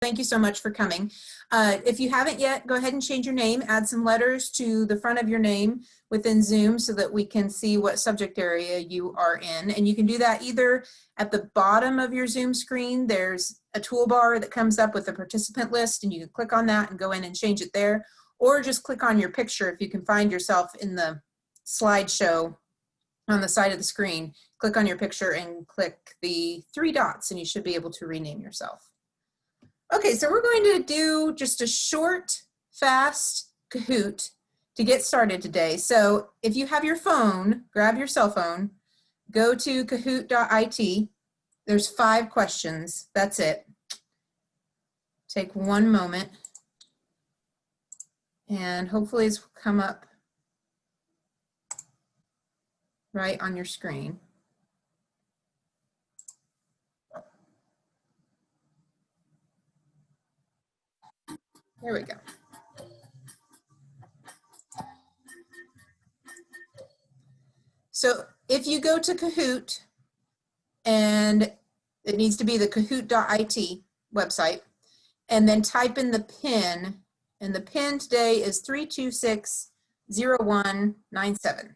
Thank you so much for coming. If you haven't yet, go ahead and change your name, add some letters to the front of your name within Zoom so that we can see what subject area you are in. And you can do that either at the bottom of your Zoom screen. There's a toolbar that comes up with a participant list, and you can click on that and go in and change it there, or just click on your picture if you can find yourself in the slideshow on the side of the screen. Click on your picture and click the 3 dots and you should be able to rename yourself. Okay, so we're going to do just a short, fast Kahoot to get started today. So if you have your phone, grab your cell phone, go to kahoot.it. There's 5 questions, that's it. Take one moment and hopefully it's come up right on your screen. There we go. So if you go to Kahoot, and it needs to be the kahoot.it website, and then type in the PIN, and the PIN today is 3260197.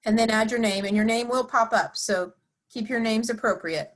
And then add your name, and your name will pop up, so keep your names appropriate.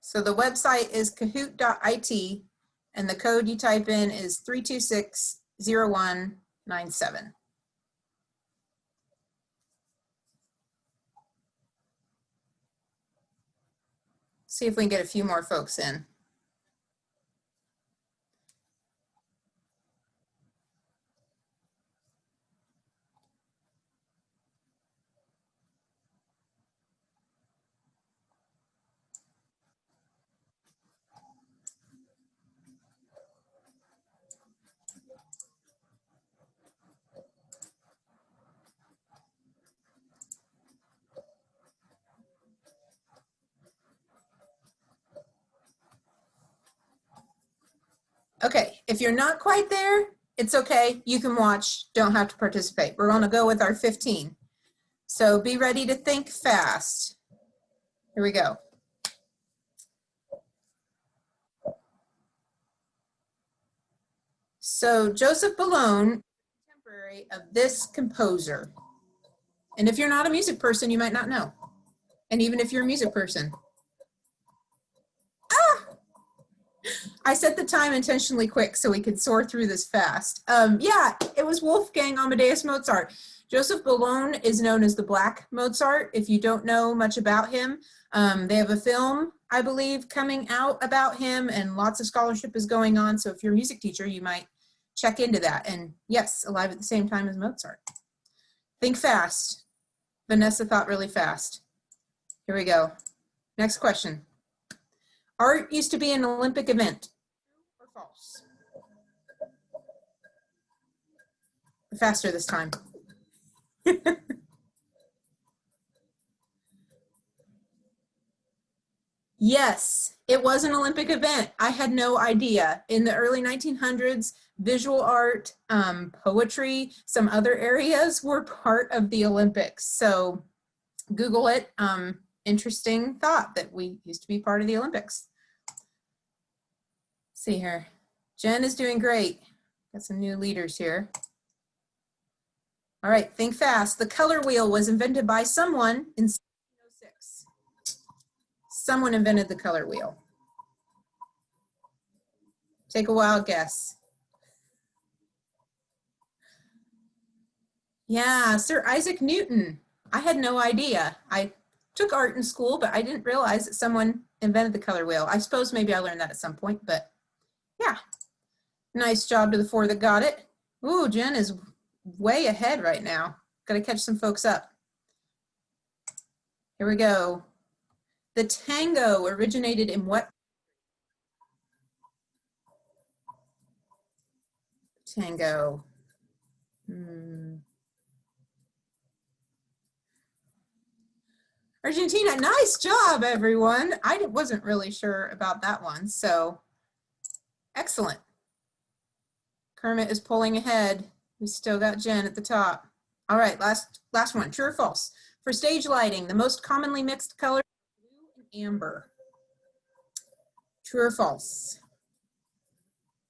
So the website is kahoot.it, and the code you type in is 3260197. See if we can get a few more folks in. Okay, if you're not quite there, it's okay. You can watch, don't have to participate. We're gonna go with our 15. So be ready to think fast. Here we go. So Joseph Boulogne, contemporary of this composer. And if you're not a music person, you might not know. And even if you're a music person. I set the time intentionally quick so we could soar through this fast. Yeah, it was Wolfgang Amadeus Mozart. Joseph Boulogne is known as the Black Mozart. If you don't know much about him, they have a film, I believe, coming out about him, and lots of scholarship is going on. So if you're a music teacher, you might check into that. And yes, alive at the same time as Mozart. Think fast. Vanessa thought really fast. Here we go. Next question. Art used to be an Olympic event. True or false? Faster this time. Yes, it was an Olympic event. I had no idea. In the early 1900s, visual art, poetry, some other areas were part of the Olympics. So Google it. Interesting thought that we used to be part of the Olympics. Let's see here. Jen is doing great. Got some new leaders here. All right, think fast. The color wheel was invented by someone in 1706. Someone invented the color wheel. Take a wild guess. Yeah, Sir Isaac Newton. I had no idea. I took art in school, but I didn't realize that someone invented the color wheel. I suppose maybe I learned that at some point, but yeah. Nice job to the 4 that got it. Ooh, Jen is way ahead right now. Gotta catch some folks up. Here we go. The tango originated in what? Tango. Argentina, nice job, everyone. I wasn't really sure about that one, so excellent. Kermit is pulling ahead. We still got Jen at the top. All right, last one, true or false? For stage lighting, the most commonly mixed colors are blue and amber. True or false?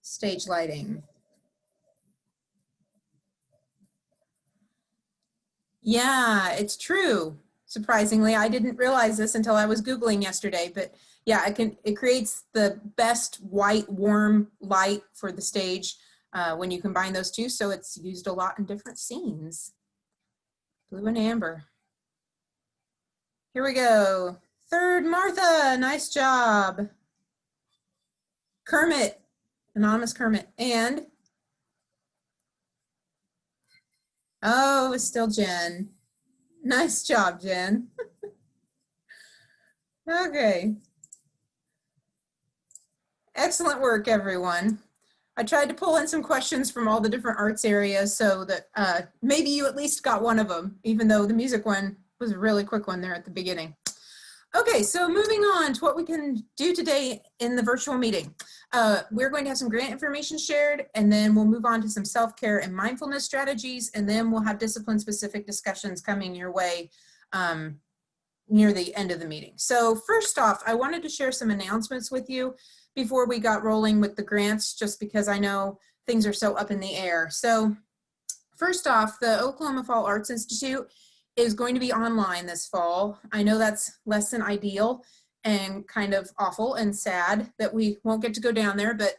Stage lighting. Yeah, it's true. Surprisingly, I didn't realize this until I was Googling yesterday, but yeah, it creates the best white, warm light for the stage when you combine those two. So it's used a lot in different scenes. Blue and amber. Here we go. Third, Martha, nice job. Kermit, anonymous Kermit, and oh, it's still Jen. Nice job, Jen. Okay. Excellent work, everyone. I tried to pull in some questions from all the different arts areas so that maybe you at least got one of them, even though the music one was a really quick one there at the beginning. Okay, so moving on to what we can do today in the virtual meeting. We're going to have some grant information shared, and then we'll move on to some self-care and mindfulness strategies, and then we'll have discipline-specific discussions coming your way near the end of the meeting. So first off, I wanted to share some announcements with you before we got rolling with the grants, just because I know things are so up in the air. So first off, the Oklahoma Fall Arts Institute is going to be online this fall. I know that's less than ideal and kind of awful and sad that we won't get to go down there, but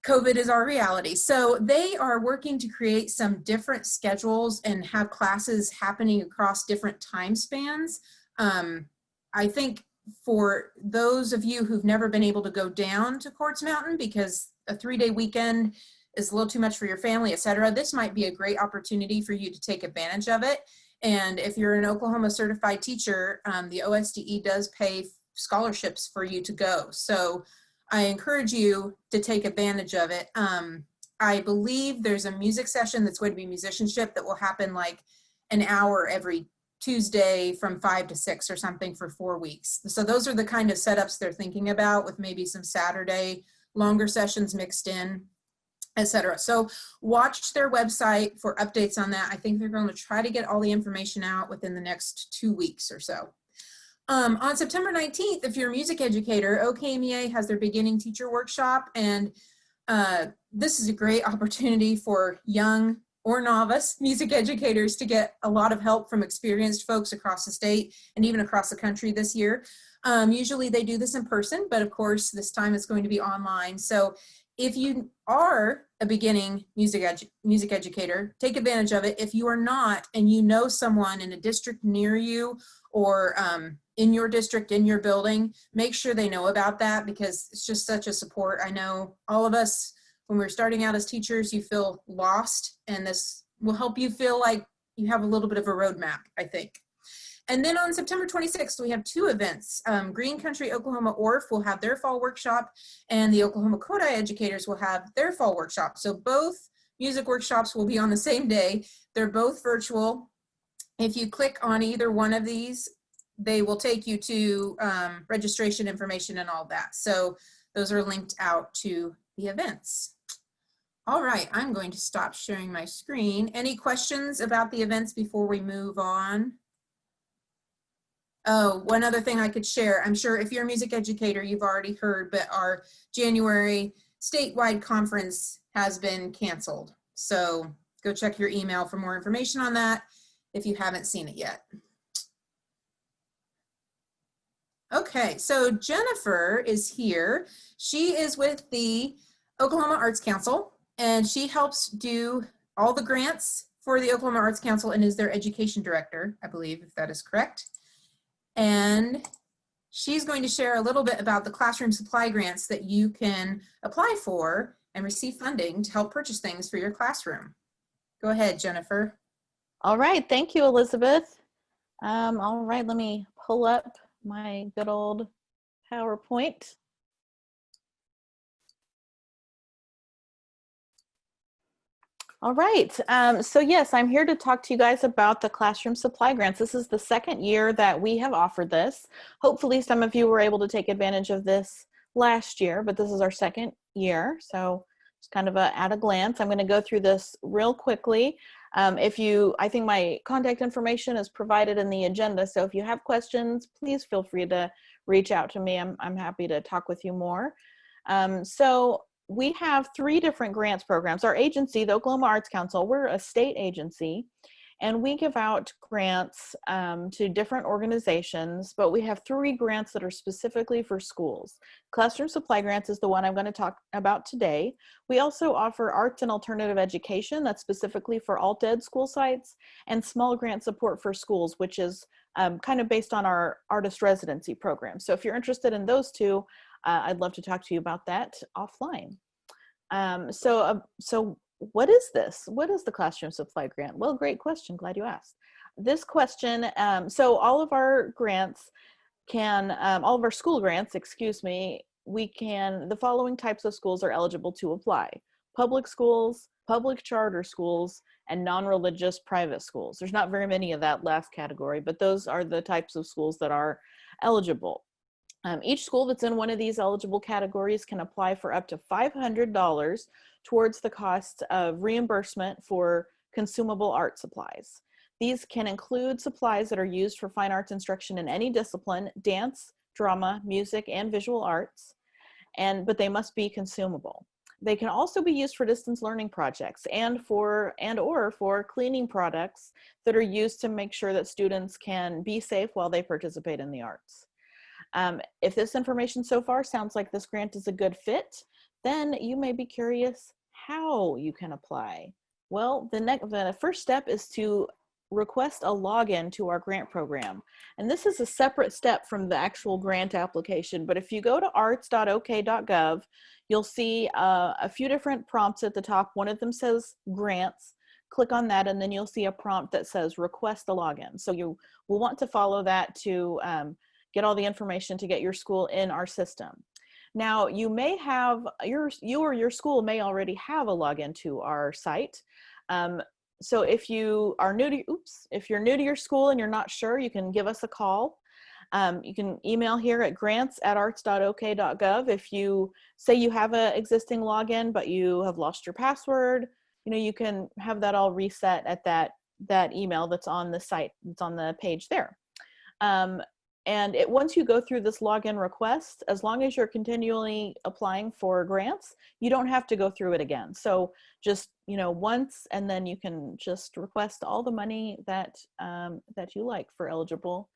COVID is our reality. So they are working to create some different schedules and have classes happening across different time spans. I think for those of you who've never been able to go down to Quartz Mountain because a 3-day weekend is a little too much for your family, etc., this might be a great opportunity for you to take advantage of it. And if you're an Oklahoma certified teacher, the OSDE does pay scholarships for you to go. So I encourage you to take advantage of it. I believe there's a music session that's going to be musicianship that will happen like an hour every Tuesday from 5 to 6 or something for 4 weeks. So those are the kind of setups they're thinking about, with maybe some Saturday longer sessions mixed in, etc. So watch their website for updates on that. I think they're going to try to get all the information out within the next 2 weeks or so. On September 19th, if you're a music educator, OKMEA has their beginning teacher workshop, and this is a great opportunity for young or novice music educators to get a lot of help from experienced folks across the state and even across the country this year. Usually they do this in person, but of course this time it's going to be online. So if you are a beginning music educator, take advantage of it. If you are not, and you know someone in a district near you or in your district, in your building, make sure they know about that, because it's just such a support. I know all of us, when we're starting out as teachers, you feel lost, and this will help you feel like you have a little bit of a roadmap, I think. And then on September 26th, we have 2 events. Green Country Oklahoma ORF will have their fall workshop, and the Oklahoma Kodály educators will have their fall workshop. So both music workshops will be on the same day. They're both virtual. If you click on either one of these, they will take you to registration information and all that. So those are linked out to the events. All right, I'm going to stop sharing my screen. Any questions about the events before we move on? Oh, one other thing I could share. I'm sure if you're a music educator, you've already heard, but our January statewide conference has been canceled. So go check your email for more information on that if you haven't seen it yet. Okay, so Jennifer is here. She is with the Oklahoma Arts Council, and she helps do all the grants for the Oklahoma Arts Council and is their education director, I believe, if that is correct. And she's going to share a little bit about the classroom supply grants that you can apply for and receive funding to help purchase things for your classroom. Go ahead, Jennifer. All right, thank you, Elizabeth. All right, let me pull up my good old PowerPoint. All right. So yes, I'm here to talk to you guys about the classroom supply grants. This is the second year that we have offered this. Hopefully some of you were able to take advantage of this last year, but this is our second year. So it's kind of at a glance. I'm going to go through this real quickly. I think my contact information is provided in the agenda. So if you have questions, please feel free to reach out to me. I'm happy to talk with you more. So we have 3 different grants programs. Our agency, the Oklahoma Arts Council, we're a state agency, and we give out grants to different organizations, but we have 3 grants that are specifically for schools. Classroom Supply Grants is the one I'm going to talk about today. We also offer Arts and Alternative Education, that's specifically for alt ed school sites, and Small Grant Support for Schools, which is kind of based on our artist residency program. So if you're interested in those 2, I'd love to talk to you about that offline. So what is this? What is the Classroom Supply Grant? Well, great question. Glad you asked. This question, so all of our grants all of our school grants, excuse me, the following types of schools are eligible to apply: public schools, public charter schools, and non-religious private schools. There's not very many of that last category, but those are the types of schools that are eligible. Each school that's in one of these eligible categories can apply for up to $500 towards the cost of reimbursement for consumable art supplies. These can include supplies that are used for fine arts instruction in any discipline: dance, drama, music, and visual arts, but they must be consumable. They can also be used for distance learning projects or for cleaning products that are used to make sure that students can be safe while they participate in the arts. If this information so far sounds like this grant is a good fit, then you may be curious how you can apply. Well, the first step is to request a login to our grant program. And this is a separate step from the actual grant application, but if you go to arts.ok.gov, you'll see a few different prompts at the top. One of them says grants. Click on that, and then you'll see a prompt that says request a login. So you will want to follow that to get all the information to get your school in our system. Now, you may have, you or your school may already have a login to our site. So if you are if you're new to your school and you're not sure, you can give us a call. You can email here at grants@arts.ok.gov. If you say you have an existing login, but you have lost your password, you can have that all reset at that email that's on the site, that's on the page there. And once you go through this login request, as long as you're continually applying for grants, you don't have to go through it again. So just, once, and then you can just request all the money that you like for eligible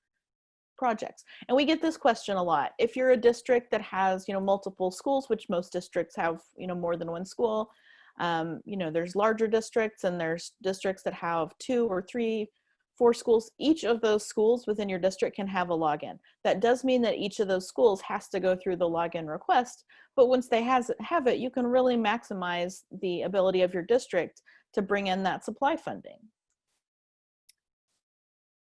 projects. And we get this question a lot. If you're a district that has, multiple schools, which most districts have, more than one school, there's larger districts and there's districts that have 2 or 3, 4 schools. Each of those schools within your district can have a login. That does mean that each of those schools has to go through the login request, but once they have it, you can really maximize the ability of your district to bring in that supply funding.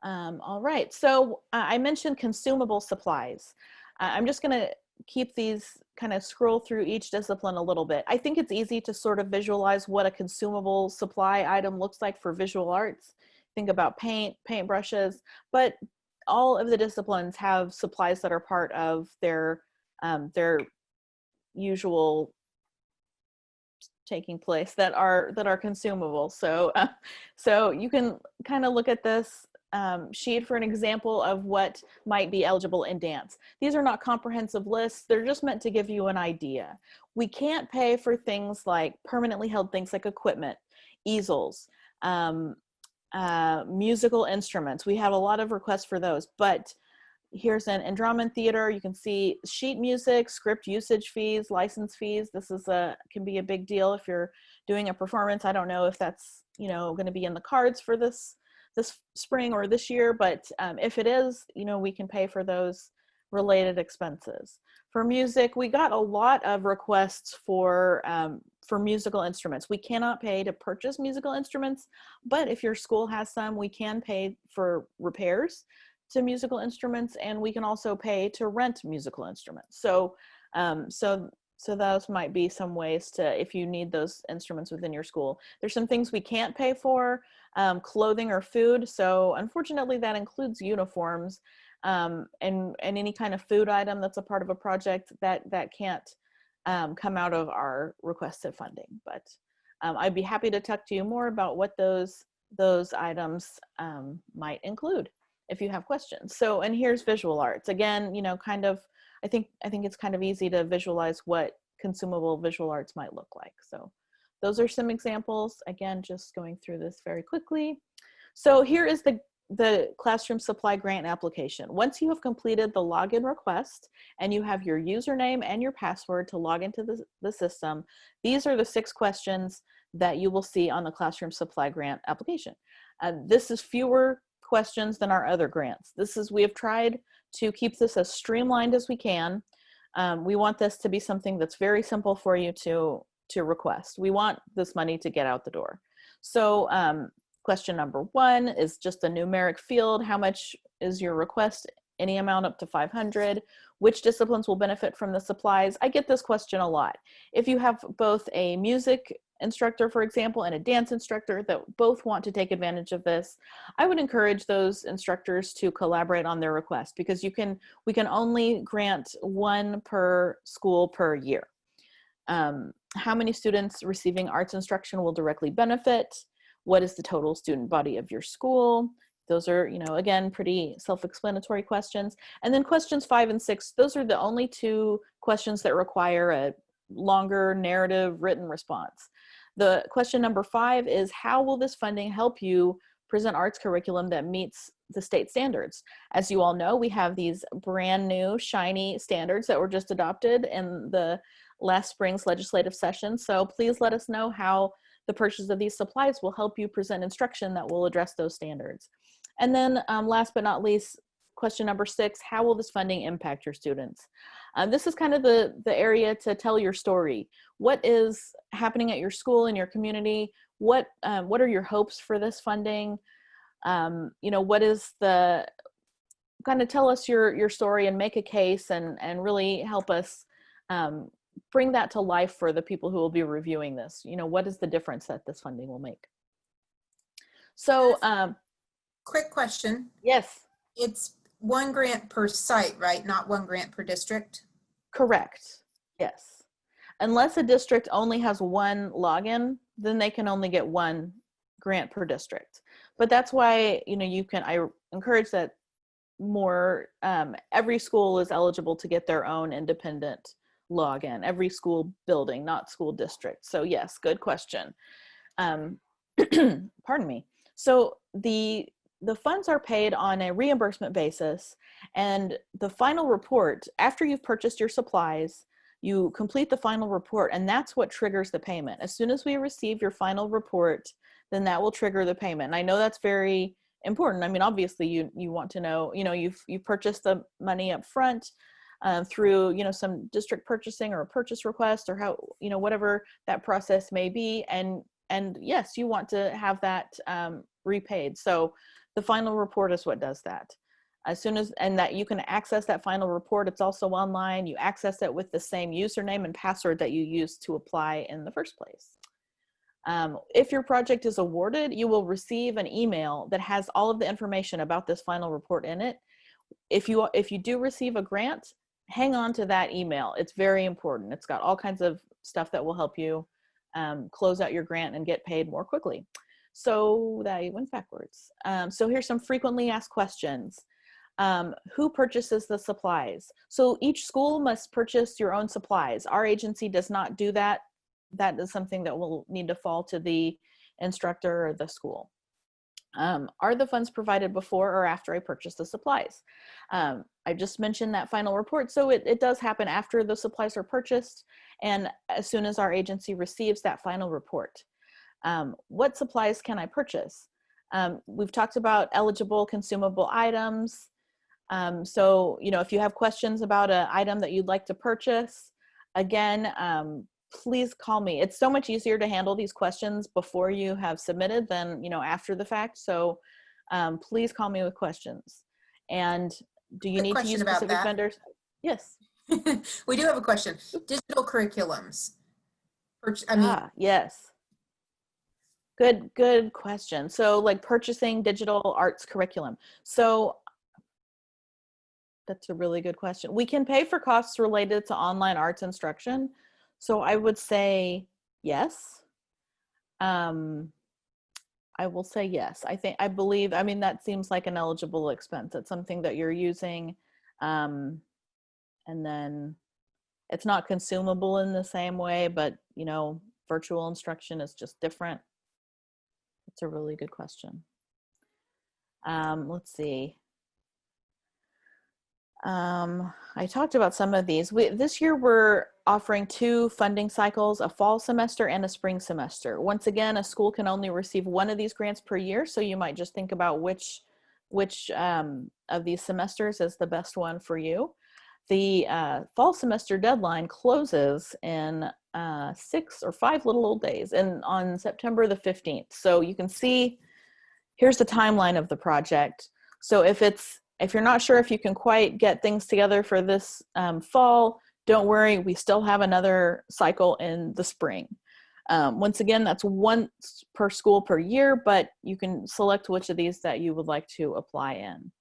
All right, so I mentioned consumable supplies. I'm just gonna keep these, kind of scroll through each discipline a little bit. I think it's easy to sort of visualize what a consumable supply item looks like for visual arts. Think about paint brushes, but all of the disciplines have supplies that are part of their usual taking place that are consumable. So so you can kind of look at this sheet for an example of what might be eligible in dance. These are not comprehensive lists. They're just meant to give you an idea. We can't pay for things like permanently held things like equipment, easels, musical instruments. We have a lot of requests for those, but here's in drama and theater, you can see sheet music, script usage fees, license fees. This is can be a big deal if you're doing a performance. I don't know if that's going to be in the cards for this spring or this year, but if it is, we can pay for those related expenses. For music, we got a lot of requests for musical instruments. We cannot pay to purchase musical instruments, but if your school has some, we can pay for repairs to musical instruments, and we can also pay to rent musical instruments. So So those might be some ways to, if you need those instruments within your school. There's some things we can't pay for, clothing or food. So unfortunately that includes uniforms, and any kind of food item that's a part of a project that can't come out of our requested funding. But I'd be happy to talk to you more about what those items might include if you have questions. So, and here's visual arts. Again, you know, kind of, I think it's kind of easy to visualize what consumable visual arts might look like. So those are some examples. Again, just going through this very quickly. So here is the classroom supply grant application. Once you have completed the login request and you have your username and your password to log into the system, these are the 6 questions that you will see on the classroom supply grant application. This is fewer questions than our other grants. We have tried to keep this as streamlined as we can. We want this to be something that's very simple for you to request. We want this money to get out the door. So question number 1 is just a numeric field. How much is your request? Any amount up to 500. Which disciplines will benefit from the supplies? I get this question a lot. If you have both a music instructor, for example, and a dance instructor that both want to take advantage of this, I would encourage those instructors to collaborate on their request, because we can only grant 1 per school per year. How many students receiving arts instruction will directly benefit? What is the total student body of your school? Those are, you know, again, pretty self-explanatory questions. And then questions 5 and 6, those are the only 2 questions that require a longer narrative written response. The question number 5 is, how will this funding help you present arts curriculum that meets the state standards? As you all know, we have these brand new shiny standards that were just adopted in the last spring's legislative session. So please let us know how the purchase of these supplies will help you present instruction that will address those standards. And then last but not least, question number 6, how will this funding impact your students? This is kind of the area to tell your story. What is happening at your school and your community? What are your hopes for this funding? You know, what is the, kind of tell us your story and make a case and really help us bring that to life for the people who will be reviewing this. You know, what is the difference that this funding will make? So, quick question. Yes. It's 1 grant per site, right? Not 1 grant per district? Correct. Yes. Unless a district only has 1 login, then they can only get 1 grant per district. But that's why, you know, I encourage that more, every school is eligible to get their own independent login, every school building, not school district. So yes, good question. Pardon me. So the funds are paid on a reimbursement basis, and the final report, after you've purchased your supplies, you complete the final report, and that's what triggers the payment. As soon as we receive your final report, then that will trigger the payment. And I know that's very important. I mean, obviously you want to know, you know, you've purchased the money up front through, you know, some district purchasing or a purchase request, or how, you know, whatever that process may be. And yes, you want to have that repaid. So the final report is what does that. As soon as, and that you can access that final report, it's also online. You access it with the same username and password that you used to apply in the first place. If your project is awarded, you will receive an email that has all of the information about this final report in it. If you do receive a grant, hang on to that email. It's very important. It's got all kinds of stuff that will help you close out your grant and get paid more quickly. So that went backwards. So here's some frequently asked questions. Who purchases the supplies? So each school must purchase your own supplies. Our agency does not do that. That is something that will need to fall to the instructor or the school. Are the funds provided before or after I purchase the supplies? I just mentioned that final report. So it does happen after the supplies are purchased and as soon as our agency receives that final report. What supplies can I purchase? We've talked about eligible consumable items. So, you know, if you have questions about an item that you'd like to purchase, again, please call me. It's so much easier to handle these questions before you have submitted than, you know, after the fact. So please call me with questions. And do you need to use specific vendors? Yes. We do have a question. Digital curriculums. I mean, Yes. Good question. So like purchasing digital arts curriculum. So that's a really good question. We can pay for costs related to online arts instruction. So I would say yes. I will say yes. I believe, I mean, that seems like an eligible expense. It's something that you're using. And then it's not consumable in the same way, but you know, virtual instruction is just different. It's a really good question. Let's see. I talked about some of these. This year we're offering 2 funding cycles, a fall semester and a spring semester. Once again, a school can only receive one of these grants per year, so you might just think about which of these semesters is the best one for you. The fall semester deadline closes in 6 or 5 little old days, and on September the 15th. So you can see, here's the timeline of the project. So if you're not sure if you can quite get things together for this fall, don't worry, we still have another cycle in the spring. Once again, that's once per school per year, but you can select which of these that you would like to apply in.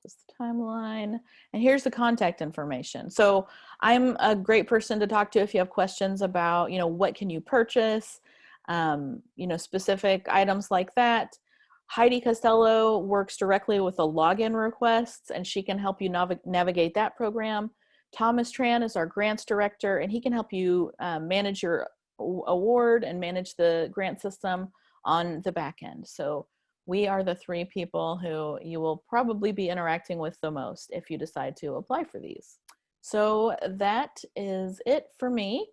That's the timeline. And here's the contact information. So I'm a great person to talk to if you have questions about, you know, what can you purchase, you know, specific items like that. Heidi Costello works directly with the login requests, and she can help you navigate that program. Thomas Tran is our grants director, and he can help you manage your award and manage the grant system on the back end. So we are the 3 people who you will probably be interacting with the most if you decide to apply for these. So that is it for me.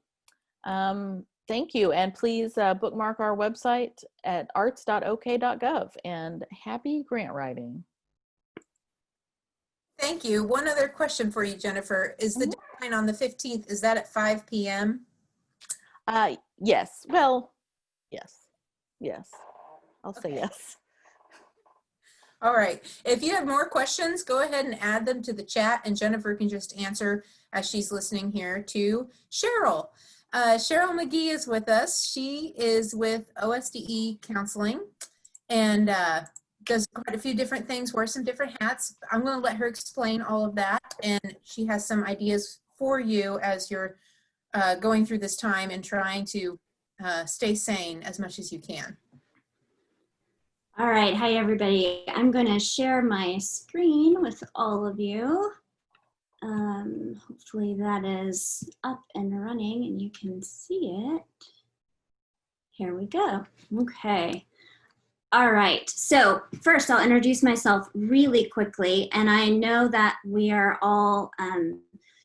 Thank you, and please bookmark our website at arts.ok.gov, and happy grant writing. thank you. One other question for you, Jennifer. Is the deadline on the 15th, is that at 5 p.m.? Yes, well, yes, I'll say yes. All right. If you have more questions, go ahead and add them to the chat, and Jennifer can just answer as she's listening here to Cheryl. Cheryl McGee is with us. She is with OSDE Counseling and does quite a few different things, wears some different hats. I'm going to let her explain all of that, and she has some ideas for you as you're going through this time and trying to stay sane as much as you can. All right, hi everybody. I'm going to share my screen with all of you. Hopefully that is up and running and you can see it. Here we go. Okay. All right, so first I'll introduce myself really quickly, and I know that we are all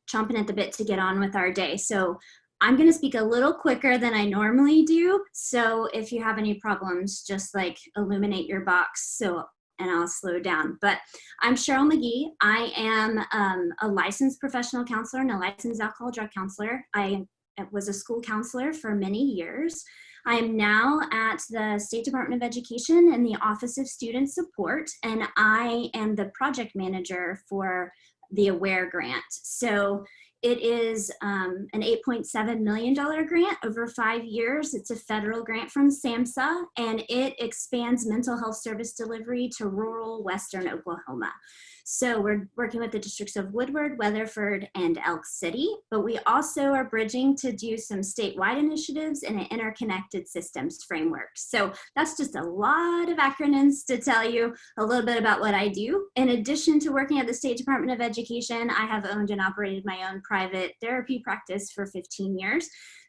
chomping at the bit to get on with our day. So I'm going to speak a little quicker than I normally do. So if you have any problems, just like illuminate your box and I'll slow down. But I'm Cheryl McGee. I am a licensed professional counselor and a licensed alcohol drug counselor. I was a school counselor for many years. I am now at the State Department of Education in the Office of Student Support, and I am the project manager for the AWARE grant. So it is an $8.7 million grant over 5 years. It's a federal grant from SAMHSA, and it expands mental health service delivery to rural Western Oklahoma. So we're working with the districts of Woodward, Weatherford, and Elk City, but we also are bridging to do some statewide initiatives in an interconnected systems framework. So that's just a lot of acronyms to tell you a little bit about what I do. In addition to working at the State Department of Education, I have owned and operated my own private therapy practice for 15 years.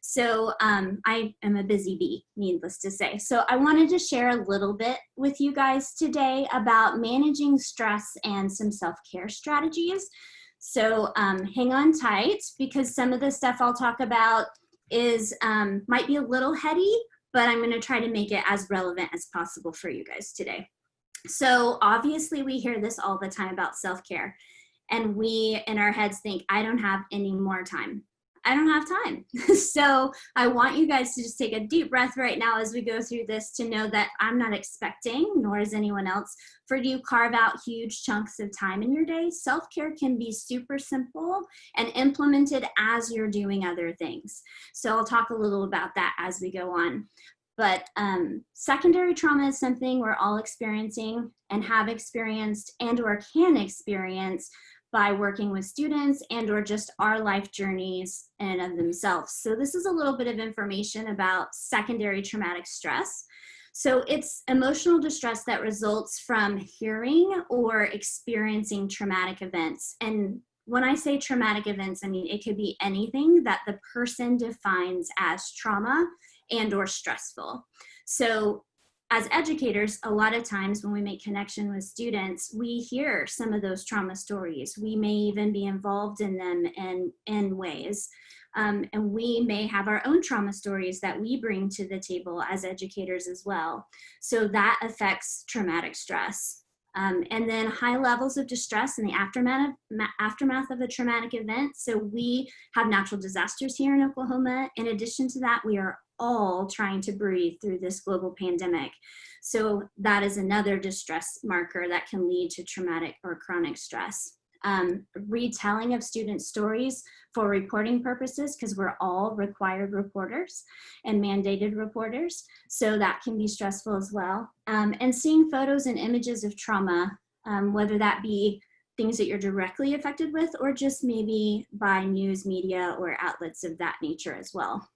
So I am a busy bee, needless to say. So I wanted to share a little bit with you guys today about managing stress and some self-care strategies. So hang on tight, because some of the stuff I'll talk about is might be a little heady, but I'm going to try to make it as relevant as possible for you guys today. So obviously we hear this all the time about self-care, and we in our heads think, I don't have any more time. I don't have time. So I want you guys to just take a deep breath right now as we go through this, to know that I'm not expecting, nor is anyone else, for you to carve out huge chunks of time in your day. Self-care can be super simple and implemented as you're doing other things. So I'll talk a little about that as we go on. But secondary trauma is something we're all experiencing and have experienced and or can experience by working with students and or just our life journeys in and of themselves. So this is a little bit of information about secondary traumatic stress. So it's emotional distress that results from hearing or experiencing traumatic events. And when I say traumatic events, I mean, it could be anything that the person defines as trauma and or stressful. So as educators, a lot of times when we make connection with students, we hear some of those trauma stories. We may even be involved in them in ways. And we may have our own trauma stories that we bring to the table as educators as well. So that affects traumatic stress. And then high levels of distress in the aftermath of a traumatic event. So we have natural disasters here in Oklahoma. In addition to that, we are all trying to breathe through this global pandemic. So that is another distress marker that can lead to traumatic or chronic stress. Retelling of student stories for reporting purposes, because we're all required reporters and mandated reporters. So that can be stressful as well. And seeing photos and images of trauma, whether that be things that you're directly affected with or just maybe by news media or outlets of that nature as well.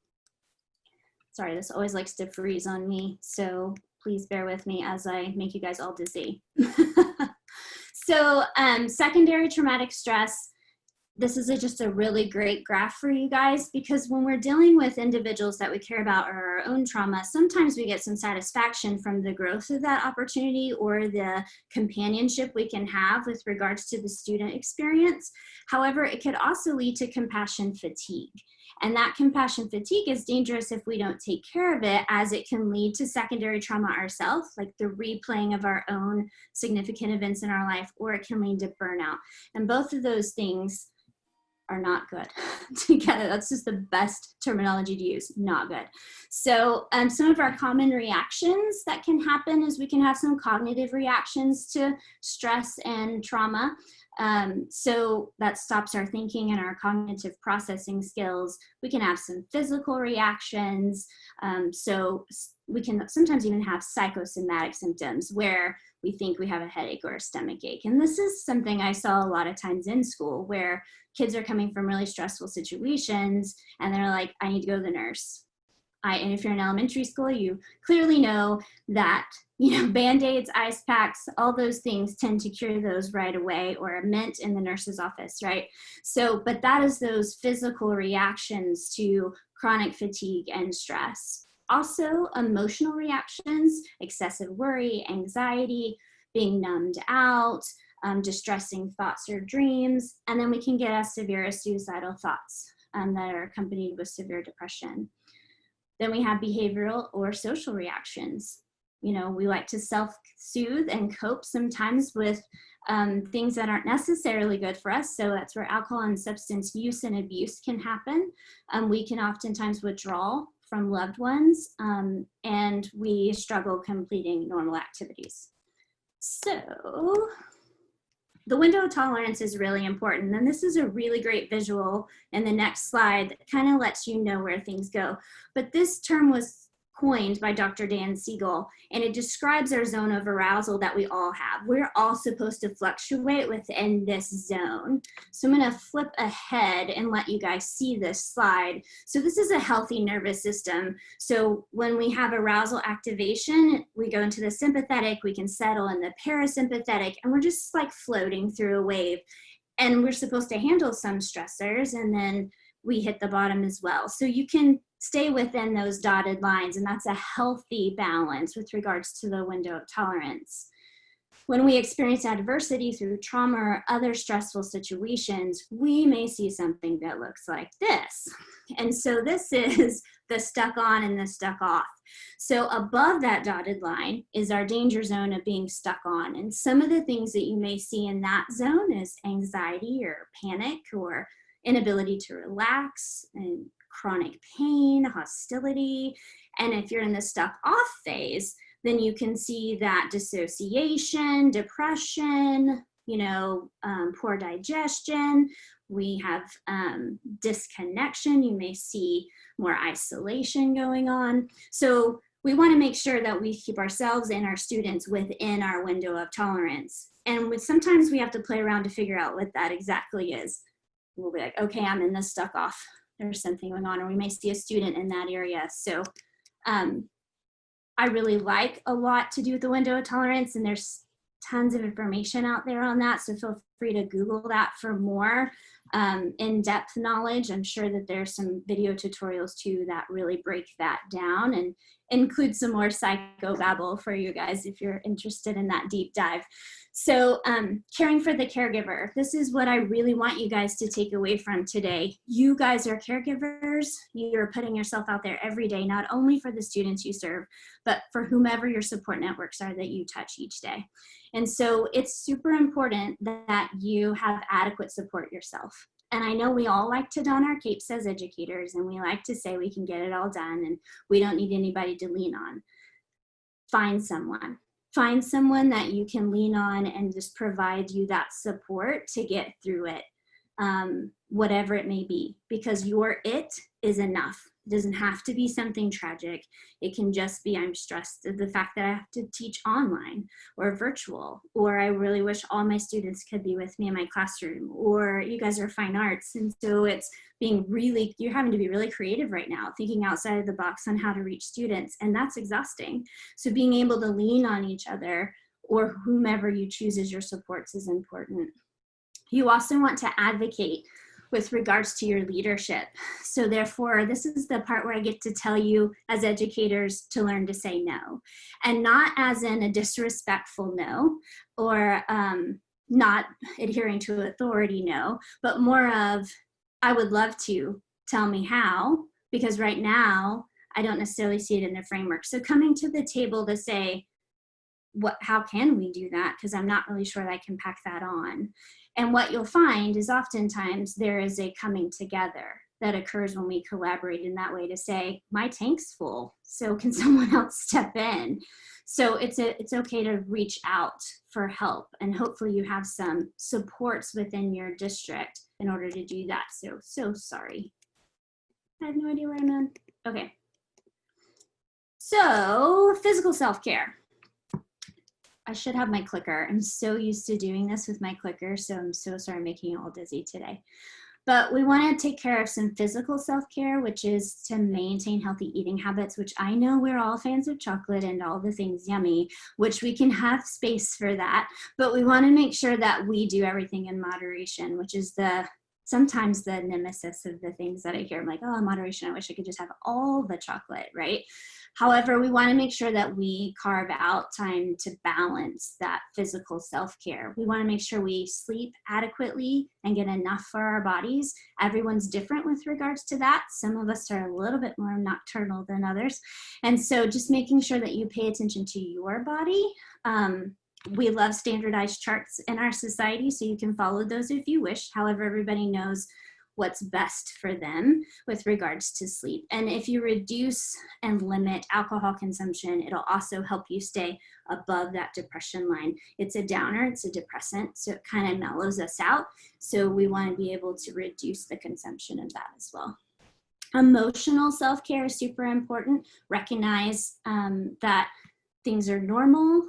Sorry, this always likes to freeze on me, so please bear with me as I make you guys all dizzy. So secondary traumatic stress, this is just a really great graph for you guys, because when we're dealing with individuals that we care about or our own trauma, sometimes we get some satisfaction from the growth of that opportunity or the companionship we can have with regards to the student experience. However, it could also lead to compassion fatigue. And that compassion fatigue is dangerous if we don't take care of it, as it can lead to secondary trauma ourselves, like the replaying of our own significant events in our life, or it can lead to burnout. And both of those things are not good together. That's just the best terminology to use, not good. So some of our common reactions that can happen is we can have some cognitive reactions to stress and trauma. So that stops our thinking and our cognitive processing skills. We can have some physical reactions. So we can sometimes even have psychosomatic symptoms where we think we have a headache or a stomach ache. And this is something I saw a lot of times in school, where kids are coming from really stressful situations and they're like, I need to go to the nurse. And if you're in elementary school, you clearly know that, you know, Band-Aids, ice packs, all those things tend to cure those right away, or a mint in the nurse's office, right? So, but that is those physical reactions to chronic fatigue and stress. Also, emotional reactions, excessive worry, anxiety, being numbed out, distressing thoughts or dreams, and then we can get as severe as suicidal thoughts that are accompanied with severe depression. Then we have behavioral or social reactions. You know, we like to self-soothe and cope sometimes with things that aren't necessarily good for us. So that's where alcohol and substance use and abuse can happen. We can oftentimes withdraw from loved ones, and we struggle completing normal activities. So the window of tolerance is really important. And this is a really great visual in the next slide that kind of lets you know where things go. But this term was coined by Dr. Dan Siegel, and it describes our zone of arousal that we all have. We're all supposed to fluctuate within this zone. So I'm going to flip ahead and let you guys see this slide. So this is a healthy nervous system. So when we have arousal activation, we go into the sympathetic, we can settle in the parasympathetic, and we're just like floating through a wave. And we're supposed to handle some stressors, and then we hit the bottom as well. So you can stay within those dotted lines, and that's a healthy balance with regards to the window of tolerance. When we experience adversity through trauma or other stressful situations, we may see something that looks like this. And so this is the stuck on and the stuck off. So above that dotted line is our danger zone of being stuck on. And some of the things that you may see in that zone is anxiety or panic or inability to relax, and chronic pain, hostility. And if you're in the stuck off phase, then you can see that dissociation, depression, poor digestion. We have disconnection. You may see more isolation going on. So we want to make sure that we keep ourselves and our students within our window of tolerance. And sometimes we have to play around to figure out what that exactly is. We'll be like, okay, I'm in this stuck off. There's something going on, or we may see a student in that area. So I really like a lot to do with the window of tolerance, and there's tons of information out there on that. So feel free to Google that for more in-depth knowledge. I'm sure that there's some video tutorials too that really break that down and include some more psychobabble for you guys if you're interested in that deep dive. So caring for the caregiver. This is what I really want you guys to take away from today. You guys are caregivers. You're putting yourself out there every day, not only for the students you serve, but for whomever your support networks are that you touch each day. And so it's super important that you have adequate support yourself. And I know we all like to don our capes as educators, and we like to say we can get it all done and we don't need anybody to lean on. Find someone. Find someone that you can lean on and just provide you that support to get through it, whatever it may be, because your it is enough. It doesn't have to be something tragic. It can just be, I'm stressed at the fact that I have to teach online or virtual, or I really wish all my students could be with me in my classroom, or you guys are fine arts. And so it's you're having to be really creative right now, thinking outside of the box on how to reach students. And that's exhausting. So being able to lean on each other or whomever you choose as your supports is important. You also want to advocate with regards to your leadership. So therefore, this is the part where I get to tell you as educators to learn to say no, and not as in a disrespectful no, or not adhering to authority no, but more of, I would love to, tell me how, because right now, I don't necessarily see it in the framework. So coming to the table to say, how can we do that? Because I'm not really sure that I can pack that on. And what you'll find is oftentimes there is a coming together that occurs when we collaborate in that way to say, my tank's full, so can someone else step in? So it's okay to reach out for help, and hopefully you have some supports within your district in order to do that. So sorry. I have no idea where I'm at. Okay. So physical self-care. I should have my clicker. I'm so used to doing this with my clicker, so I'm so sorry I'm making you all dizzy today. But we want to take care of some physical self-care, which is to maintain healthy eating habits, which I know we're all fans of chocolate and all the things yummy, which we can have space for that. But we want to make sure that we do everything in moderation, which is sometimes the nemesis of the things that I hear. I'm like, oh, moderation, I wish I could just have all the chocolate, right? However, we want to make sure that we carve out time to balance that physical self-care. We want to make sure we sleep adequately and get enough for our bodies. Everyone's different with regards to that. Some of us are a little bit more nocturnal than others. And so just making sure that you pay attention to your body. We love standardized charts in our society, so you can follow those if you wish. However, everybody knows what's best for them with regards to sleep. And if you reduce and limit alcohol consumption, it'll also help you stay above that depression line. It's a downer, it's a depressant, so it kind of mellows us out. So we want to be able to reduce the consumption of that as well. Emotional self-care is super important. Recognize that things are normal.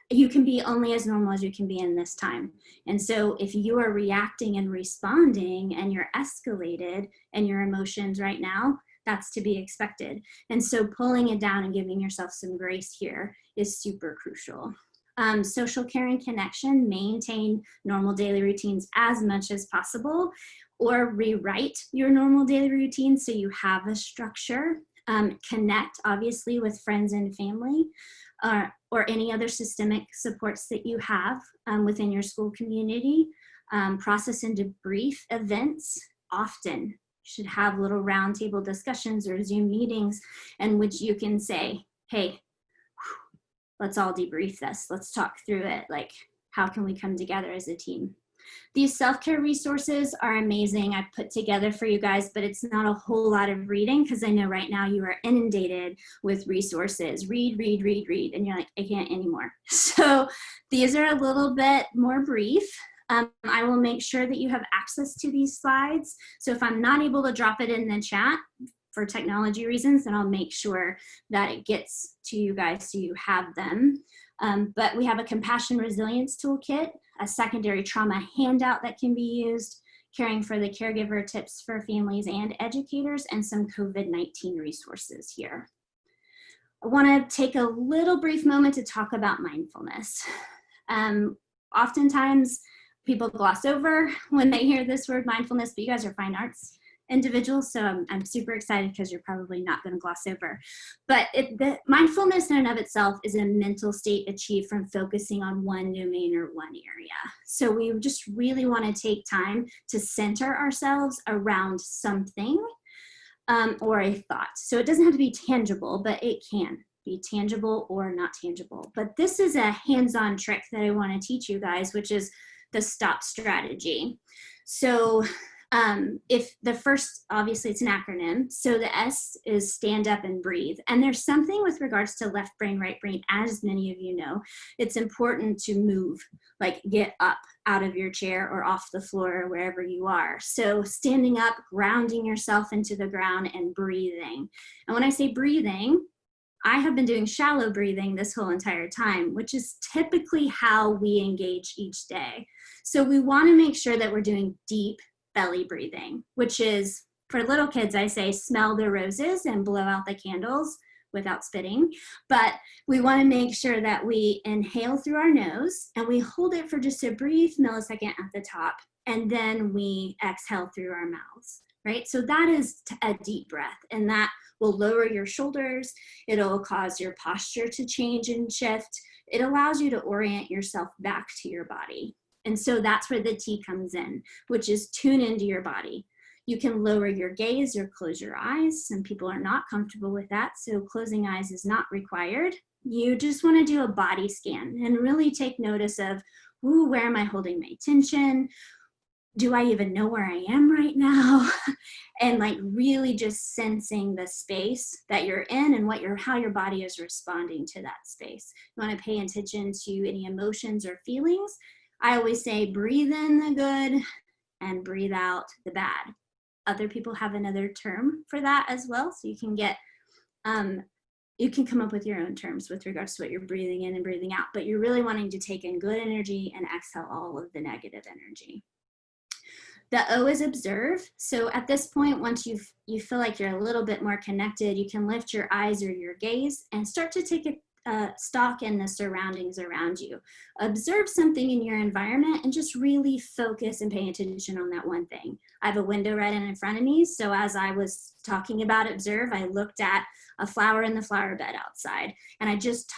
You can be only as normal as you can be in this time. And so if you are reacting and responding and you're escalated in your emotions right now, that's to be expected. And so pulling it down and giving yourself some grace here is super crucial. Social care and connection, maintain normal daily routines as much as possible, or rewrite your normal daily routine so you have a structure. Connect, obviously, with friends and family, or any other systemic supports that you have within your school community. Process and debrief events often. You should have little roundtable discussions or Zoom meetings in which you can say, hey, let's all debrief this. Let's talk through it. Like, how can we come together as a team? These self-care resources are amazing. I put together for you guys, but it's not a whole lot of reading because I know right now you are inundated with resources. Read, read, read, read, and you're like, I can't anymore. So these are a little bit more brief. I will make sure that you have access to these slides. So if I'm not able to drop it in the chat for technology reasons, then I'll make sure that it gets to you guys so you have them. But we have a compassion resilience toolkit, a secondary trauma handout that can be used, caring for the caregiver tips for families and educators, and some COVID-19 resources here. I want to take a little brief moment to talk about mindfulness. Oftentimes people gloss over when they hear this word mindfulness, but you guys are fine arts individuals, so I'm super excited because you're probably not going to gloss over. But the mindfulness in and of itself is a mental state achieved from focusing on one domain or one area. So we just really want to take time to center ourselves around something or a thought. So it doesn't have to be tangible, but it can be tangible or not tangible. But this is a hands-on trick that I want to teach you guys, which is the STOP strategy. So if the first, obviously it's an acronym, so the S is stand up and breathe. And there's something with regards to left brain, right brain, as many of you know, it's important to move, like get up out of your chair or off the floor or wherever you are. So standing up, grounding yourself into the ground and breathing. And when I say breathing, I have been doing shallow breathing this whole entire time, which is typically how we engage each day. So we want to make sure that we're doing deep belly breathing, which is, for little kids, I say smell the roses and blow out the candles without spitting. But we want to make sure that we inhale through our nose and we hold it for just a brief millisecond at the top, and then we exhale through our mouths, right? So that is a deep breath, and that will lower your shoulders. It'll cause your posture to change and shift. It allows you to orient yourself back to your body. And so that's where the T comes in, which is tune into your body. You can lower your gaze or close your eyes. Some people are not comfortable with that, so closing eyes is not required. You just want to do a body scan and really take notice of, ooh, where am I holding my attention? Do I even know where I am right now? And like really just sensing the space that you're in and how your body is responding to that space. You want to pay attention to any emotions or feelings. I always say breathe in the good and breathe out the bad. Other people have another term for that as well. So you can get, you can come up with your own terms with regards to what you're breathing in and breathing out, but you're really wanting to take in good energy and exhale all of the negative energy. The O is observe. So at this point, once you feel like you're a little bit more connected, you can lift your eyes or your gaze and start to take a stock in the surroundings around you. Observe something in your environment and just really focus and pay attention on that one thing. I have a window right in front of me, so as I was talking about observe, I looked at a flower in the flower bed outside, and I just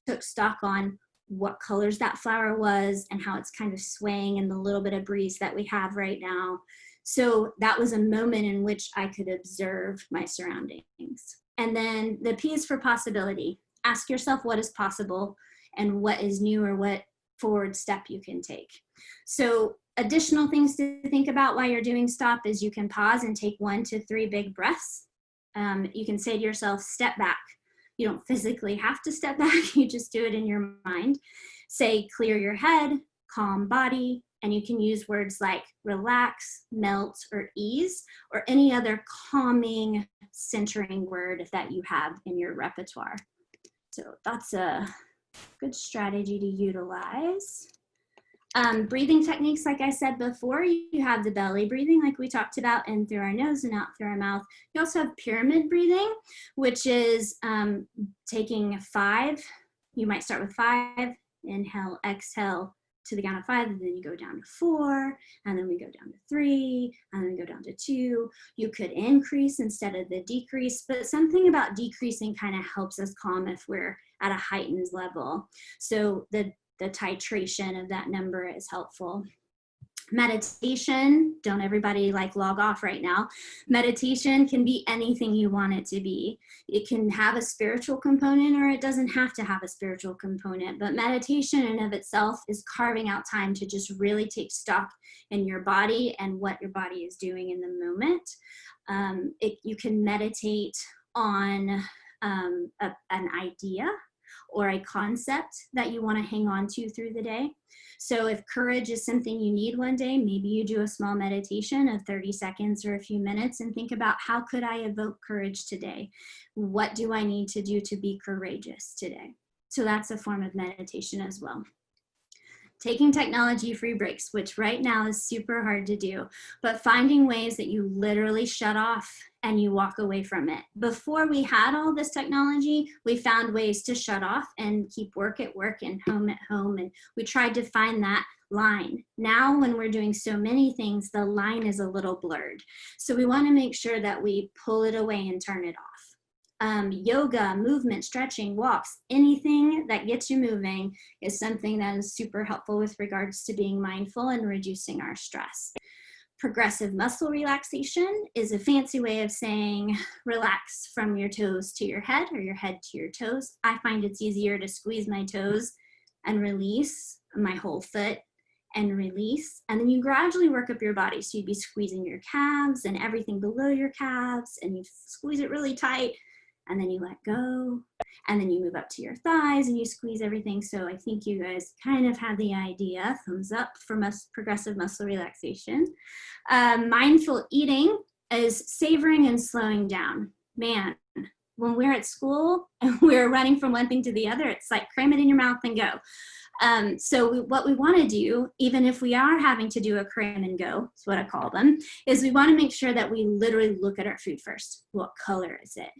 took stock on what colors that flower was and how it's kind of swaying in the little bit of breeze that we have right now. So that was a moment in which I could observe my surroundings. And then the P is for possibility. Ask yourself what is possible and what is new or what forward step you can take. So additional things to think about while you're doing stop is you can pause and take 1 to 3 big breaths. You can say to yourself, step back. You don't physically have to step back, you just do it in your mind. Say clear your head, calm body, and you can use words like relax, melt, or ease, or any other calming, centering word that you have in your repertoire. So that's a good strategy to utilize. Breathing techniques, like I said before, you have the belly breathing, like we talked about, in through our nose and out through our mouth. You also have pyramid breathing, which is taking 5. You might start with 5, inhale, exhale to the count of 5, and then you go down to 4, and then we go down to 3, and then we go down to 2. You could increase instead of the decrease, but something about decreasing kind of helps us calm if we're at a heightened level. So the titration of that number is helpful. Meditation, don't everybody like log off right now. Meditation can be anything you want it to be. It can have a spiritual component or it doesn't have to have a spiritual component, but meditation in of itself is carving out time to just really take stock in your body and what your body is doing in the moment. You can meditate on an idea or a concept that you want to hang on to through the day. So if courage is something you need one day, maybe you do a small meditation of 30 seconds or a few minutes and think about, how could I evoke courage today? What do I need to do to be courageous today? So that's a form of meditation as well. Taking technology-free breaks, which right now is super hard to do, but finding ways that you literally shut off and you walk away from it. Before we had all this technology, we found ways to shut off and keep work at work and home at home, and we tried to find that line. Now, when we're doing so many things, the line is a little blurred. So we want to make sure that we pull it away and turn it off. Yoga, movement, stretching, walks, anything that gets you moving is something that is super helpful with regards to being mindful and reducing our stress. Progressive muscle relaxation is a fancy way of saying relax from your toes to your head or your head to your toes. I find it's easier to squeeze my toes and release my whole foot and release. And then you gradually work up your body. So you'd be squeezing your calves and everything below your calves, and you squeeze it really tight. And then you let go, and then you move up to your thighs and you squeeze everything. So I think you guys kind of have the idea. Thumbs up for progressive muscle relaxation. Mindful eating is savoring and slowing down. Man, when we're at school and we're running from one thing to the other, it's like cram it in your mouth and go. What we want to do, even if we are having to do a cram and go, is what I call them, is we want to make sure that we literally look at our food first. What color is it?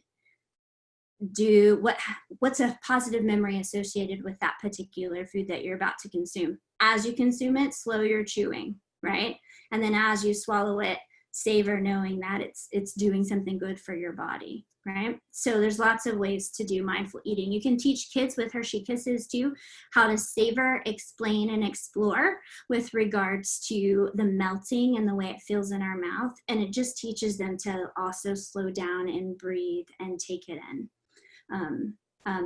What's a positive memory associated with that particular food that you're about to consume? As you consume it, slow your chewing, right? And then as you swallow it, savor knowing that it's doing something good for your body, right? So there's lots of ways to do mindful eating. You can teach kids with Hershey Kisses too, how to savor, explain, and explore with regards to the melting and the way it feels in our mouth. And it just teaches them to also slow down and breathe and take it in.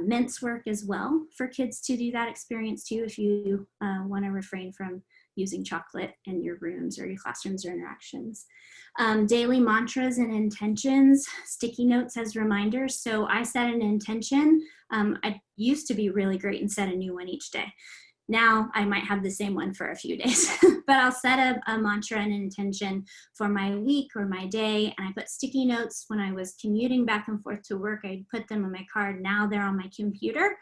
Mince work as well for kids to do that experience too, if you want to refrain from using chocolate in your rooms or your classrooms or interactions. Daily mantras and intentions, sticky notes as reminders. So I set an intention. I used to be really great and set a new one each day. Now I might have the same one for a few days, but I'll set a mantra and an intention for my week or my day. And I put sticky notes when I was commuting back and forth to work. I'd put them on my card. Now they're on my computer.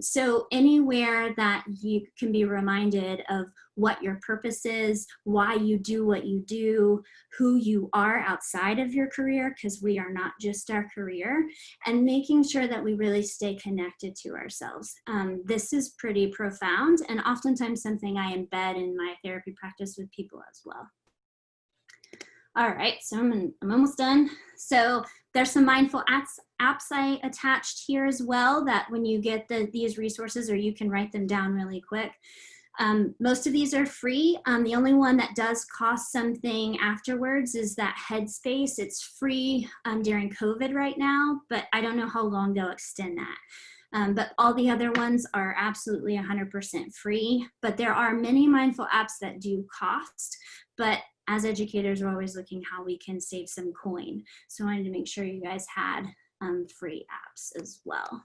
So anywhere that you can be reminded of what your purpose is, why you do what you do, who you are outside of your career, because we are not just our career, and making sure that we really stay connected to ourselves. This is pretty profound and oftentimes something I embed in my therapy practice with people as well. All right, so I'm almost done. So there's some mindful apps I attached here as well, that when you get these resources, or you can write them down really quick. Most of these are free. The only one that does cost something afterwards is that Headspace. It's free during COVID right now, but I don't know how long they'll extend that. But all the other ones are absolutely 100% free. But there are many mindful apps that do cost, but as educators, we're always looking how we can save some coin. So I wanted to make sure you guys had free apps as well.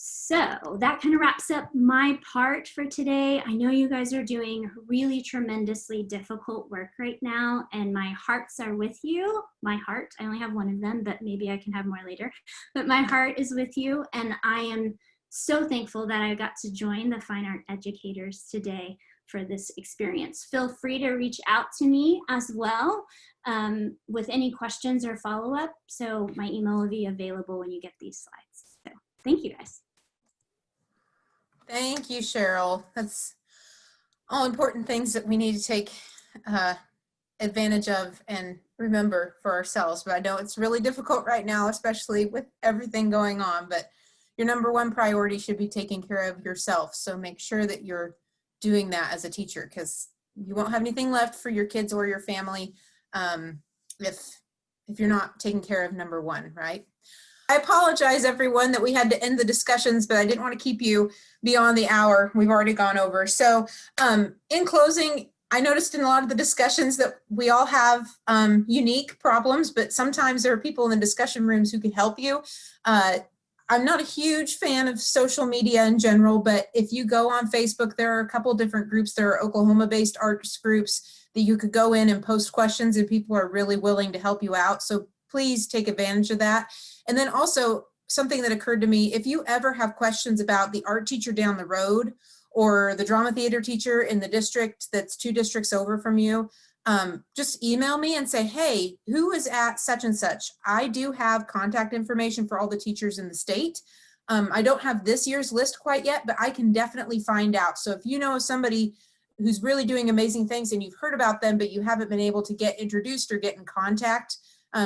So that kind of wraps up my part for today. I know you guys are doing really tremendously difficult work right now, and my hearts are with you. My heart, I only have one of them, but maybe I can have more later. But my heart is with you, and I am so thankful that I got to join the Fine Art Educators today for this experience. Feel free to reach out to me as well with any questions or follow-up. So my email will be available when you get these slides. So thank you guys. Thank you, Cheryl. That's all important things that we need to take advantage of and remember for ourselves. But I know it's really difficult right now, especially with everything going on, but your number one priority should be taking care of yourself. So make sure that you're doing that as a teacher, because you won't have anything left for your kids or your family if you're not taking care of number one, right? I apologize, everyone, that we had to end the discussions, but I didn't want to keep you beyond the hour. We've already gone over. So in closing, I noticed in a lot of the discussions that we all have unique problems, but sometimes there are people in the discussion rooms who can help you. I'm not a huge fan of social media in general, but if you go on Facebook, there are a couple different groups. There are Oklahoma-based arts groups that you could go in and post questions, and people are really willing to help you out. So please take advantage of that. And then also something that occurred to me, if you ever have questions about the art teacher down the road or the drama theater teacher in the district that's 2 districts over from you, just email me and say, hey, who is at such and such? I do have contact information for all the teachers in the state. I don't have this year's list quite yet, but I can definitely find out. So if you know of somebody who's really doing amazing things and you've heard about them, but you haven't been able to get introduced or get in contact,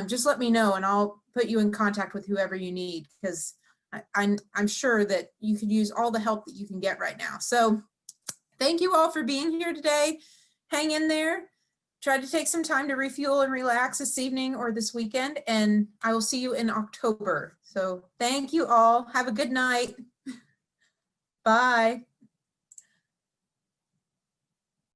just let me know and I'll put you in contact with whoever you need, because I'm sure that you could use all the help that you can get right now. So thank you all for being here today. Hang in there. Try to take some time to refuel and relax this evening or this weekend, and I will see you in October. So thank you all. Have a good night. Bye.